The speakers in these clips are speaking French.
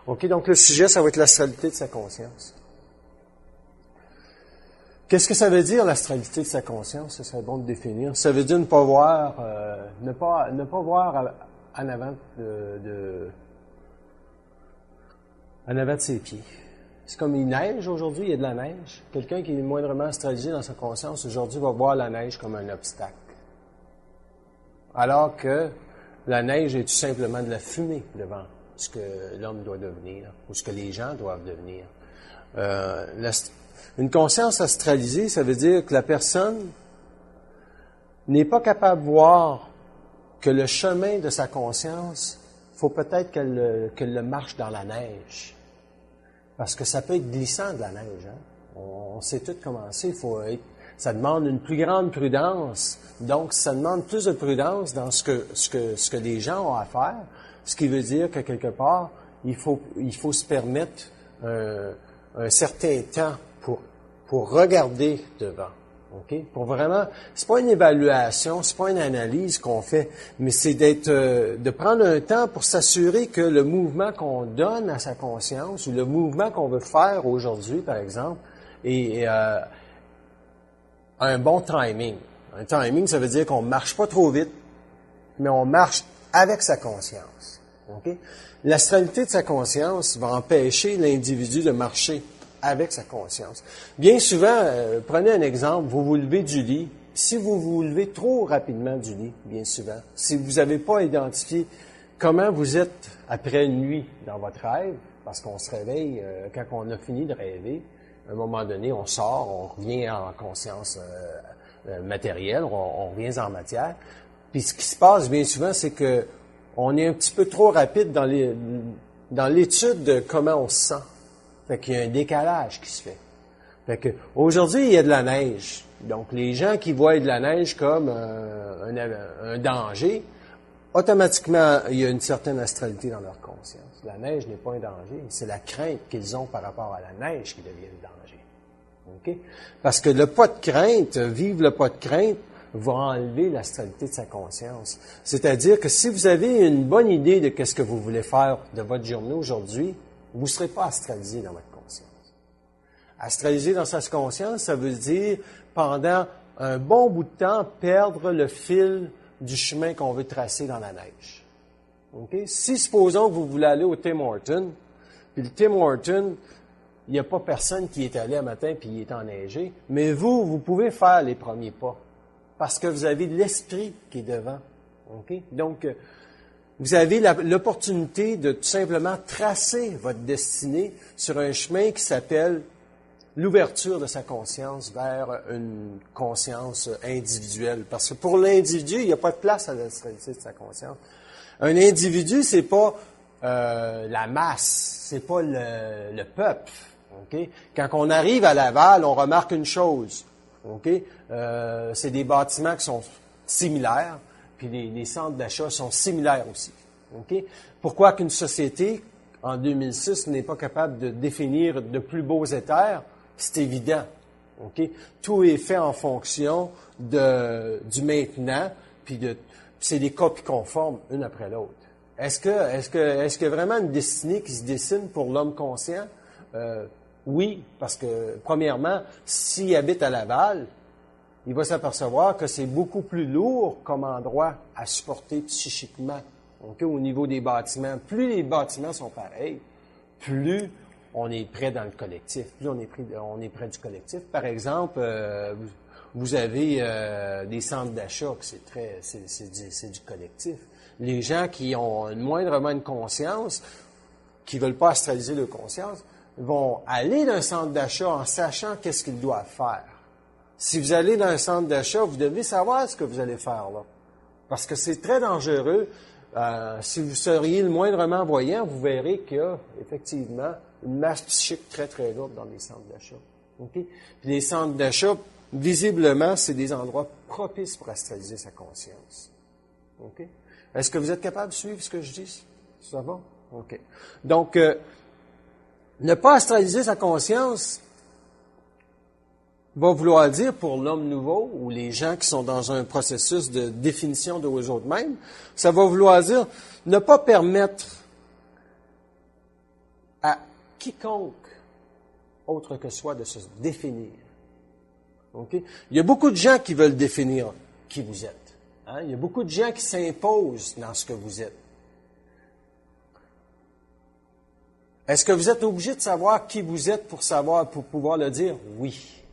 OK, donc le sujet, ça va être l'astralité de sa conscience. Qu'est-ce que ça veut dire, l'astralité de sa conscience? Ce serait bon de définir. Ça veut dire ne pas voir, ne pas voir en avant en avant de ses pieds. C'est comme il neige aujourd'hui, il y a de la neige. Quelqu'un qui est moindrement astralisé dans sa conscience aujourd'hui va voir la neige comme un obstacle. Alors que la neige est tout simplement de la fumée devant ce que l'homme doit devenir, ou ce que les gens doivent devenir. Une conscience astralisée, ça veut dire que la personne n'est pas capable de voir que le chemin de sa conscience, faut peut-être qu'elle le marche dans la neige. Parce que ça peut être glissant de la neige. Hein? On sait tout comment c'est. Ça demande une plus grande prudence. Donc, ça demande plus de prudence dans ce que les gens ont à faire. Ce qui veut dire que quelque part, il faut se permettre un certain temps pour regarder devant. OK? Pour vraiment, c'est pas une évaluation, c'est pas une analyse qu'on fait, mais c'est de prendre un temps pour s'assurer que le mouvement qu'on donne à sa conscience ou le mouvement qu'on veut faire aujourd'hui, par exemple, est un bon timing. Un timing, ça veut dire qu'on marche pas trop vite, mais on marche avec sa conscience. OK? L'astralité de sa conscience va empêcher l'individu de marcher avec sa conscience. Bien souvent, prenez un exemple, vous vous levez du lit. Si vous vous levez trop rapidement du lit, bien souvent, si vous n'avez pas identifié comment vous êtes après une nuit dans votre rêve, parce qu'on se réveille quand on a fini de rêver, à un moment donné, on sort, on revient en conscience matérielle, on revient en matière. Puis ce qui se passe bien souvent, c'est que on est un petit peu trop rapide dans l'étude de comment on se sent. Fait qu'il y a un décalage qui se fait. Fait que aujourd'hui, il y a de la neige. Donc, les gens qui voient de la neige comme un danger, automatiquement, il y a une certaine astralité dans leur conscience. La neige n'est pas un danger, c'est la crainte qu'ils ont par rapport à la neige qui devient le danger. OK? Parce que le pas de crainte, vivre le pas de crainte, va enlever l'astralité de sa conscience. C'est-à-dire que si vous avez une bonne idée de ce que vous voulez faire de votre journée aujourd'hui, vous ne serez pas astralisé dans votre conscience. Astralisé dans sa conscience, ça veut dire, pendant un bon bout de temps, perdre le fil du chemin qu'on veut tracer dans la neige. Okay? Si, supposons que vous voulez aller au Tim Hortons, puis le Tim Hortons, il n'y a pas personne qui est allé un matin puis il est enneigé, mais vous pouvez faire les premiers pas, parce que vous avez l'esprit qui est devant. Okay? Donc, vous avez l'opportunité de tout simplement tracer votre destinée sur un chemin qui s'appelle l'ouverture de sa conscience vers une conscience individuelle. Parce que pour l'individu, il n'y a pas de place à l'astralité de sa conscience. Un individu, c'est pas la masse, c'est pas le peuple. Okay? Quand on arrive à Laval, on remarque une chose. Okay? C'est des bâtiments qui sont similaires. Puis les centres d'achat sont similaires aussi. Okay? Pourquoi qu'une société, en 2006, n'est pas capable de définir de plus beaux éthers? C'est évident. Okay? Tout est fait en fonction du maintenant, puis c'est des copies conformes, une après l'autre. Est-ce qu'il y a vraiment une destinée qui se dessine pour l'homme conscient? Oui, parce que, premièrement, s'il habite à Laval, il va s'apercevoir que c'est beaucoup plus lourd comme endroit à supporter psychiquement. Okay? Au niveau des bâtiments, plus les bâtiments sont pareils, plus on est près dans le collectif, plus on est près du collectif. Par exemple, vous avez des centres d'achat, c'est du collectif. Les gens qui ont moindrement une conscience, qui veulent pas astraliser leur conscience, vont aller dans un centre d'achat en sachant qu'est-ce qu'ils doivent faire. Si vous allez dans un centre d'achat, vous devez savoir ce que vous allez faire là. Parce que c'est très dangereux. Si vous seriez le moindrement voyant, vous verrez qu'il y a effectivement une masse psychique très, très lourde dans les centres d'achat. Okay? Puis les centres d'achat, visiblement, c'est des endroits propices pour astraliser sa conscience. Okay? Est-ce que vous êtes capable de suivre ce que je dis? Ça va? OK. Donc, ne pas astraliser sa conscience va vouloir dire pour l'homme nouveau ou les gens qui sont dans un processus de définition de eux-mêmes, ça va vouloir dire ne pas permettre à quiconque autre que soi de se définir. Okay? Il y a beaucoup de gens qui veulent définir qui vous êtes. Hein? Il y a beaucoup de gens qui s'imposent dans ce que vous êtes. Est-ce que vous êtes obligé de savoir qui vous êtes pour pouvoir le dire? Oui.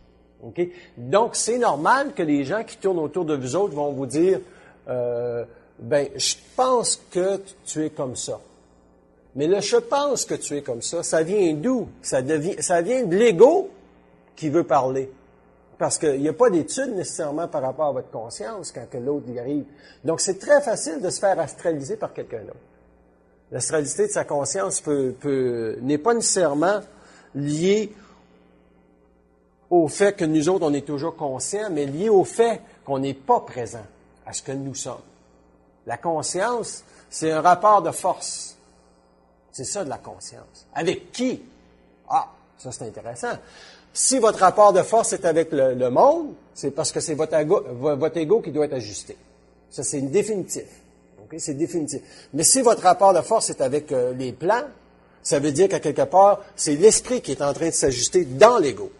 Okay? Donc, c'est normal que les gens qui tournent autour de vous autres vont vous dire, je pense que tu es comme ça. Mais le « je pense que tu es comme ça vient d'où? Ça vient de l'ego qui veut parler. Parce qu'il n'y a pas d'études nécessairement par rapport à votre conscience quand que l'autre y arrive. Donc, c'est très facile de se faire astraliser par quelqu'un d'autre. L'astralité de sa conscience n'est pas nécessairement liée au fait que nous autres, on est toujours conscients, mais liée au fait qu'on n'est pas présent à ce que nous sommes. La conscience, c'est un rapport de force. C'est ça de la conscience. Avec qui? Ah, ça c'est intéressant. Si votre rapport de force est avec le monde, c'est parce que c'est votre ego qui doit être ajusté. Ça, c'est une définitif. Okay? C'est définitif. Mais si votre rapport de force est avec les plans, ça veut dire qu'à quelque part, c'est l'esprit qui est en train de s'ajuster dans l'ego.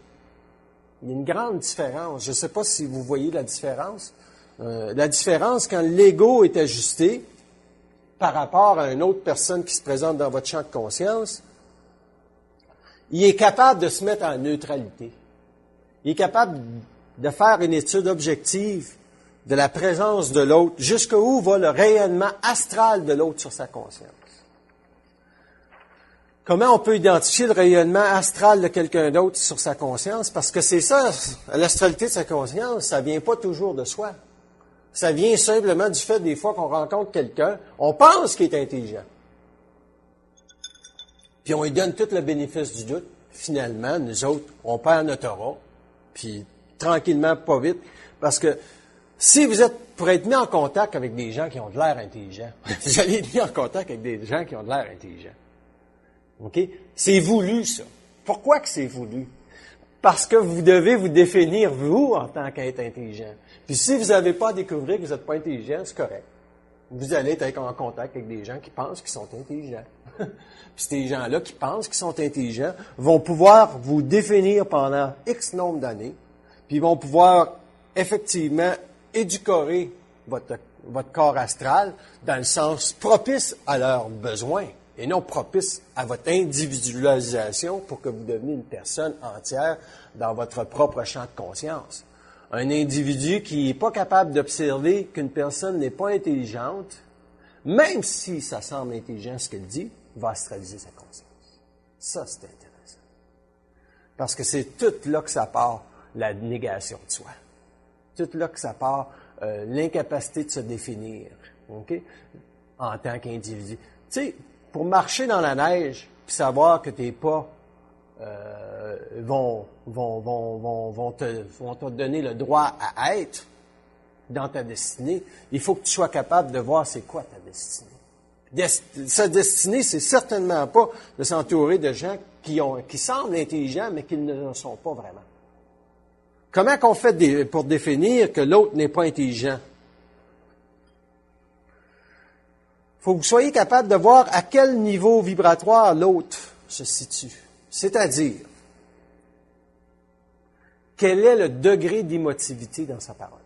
Il y a une grande différence. Je ne sais pas si vous voyez la différence. La différence quand l'ego est ajusté par rapport à une autre personne qui se présente dans votre champ de conscience, il est capable de se mettre en neutralité. Il est capable de faire une étude objective de la présence de l'autre, jusqu'où va le rayonnement astral de l'autre sur sa conscience. Comment on peut identifier le rayonnement astral de quelqu'un d'autre sur sa conscience? Parce que c'est ça, l'astralité de sa conscience, ça vient pas toujours de soi. Ça vient simplement du fait des fois qu'on rencontre quelqu'un, on pense qu'il est intelligent. Puis on lui donne tout le bénéfice du doute. Finalement, nous autres, on perd notre aura, puis tranquillement, pas vite, parce que si vous êtes pour être mis en contact avec des gens qui ont de l'air intelligents, vous allez être mis en contact avec des gens qui ont de l'air intelligents. OK? C'est voulu, ça. Pourquoi que c'est voulu? Parce que vous devez vous définir, vous, en tant qu'être intelligent. Puis si vous n'avez pas à découvrir que vous n'êtes pas intelligent, c'est correct. Vous allez être en contact avec des gens qui pensent qu'ils sont intelligents. Puis ces gens-là qui pensent qu'ils sont intelligents vont pouvoir vous définir pendant X nombre d'années, puis ils vont pouvoir effectivement édulcorer votre corps astral dans le sens propice à leurs besoins et non propice à votre individualisation pour que vous deveniez une personne entière dans votre propre champ de conscience. Un individu qui n'est pas capable d'observer qu'une personne n'est pas intelligente, même si ça semble intelligent ce qu'elle dit, va astraliser sa conscience. Ça, c'est intéressant. Parce que c'est tout là que ça part la négation de soi. Tout là que ça part l'incapacité de se définir, okay? En tant qu'individu. Tu sais, pour marcher dans la neige, puis savoir que tes pas vont te donner le droit à être dans ta destinée, il faut que tu sois capable de voir c'est quoi ta destinée. Sa destinée, c'est certainement pas de s'entourer de gens qui semblent intelligents, mais qui ne le sont pas vraiment. Comment qu'on fait pour définir que l'autre n'est pas intelligent? Il faut que vous soyez capable de voir à quel niveau vibratoire l'autre se situe. C'est-à-dire, quel est le degré d'émotivité dans sa parole?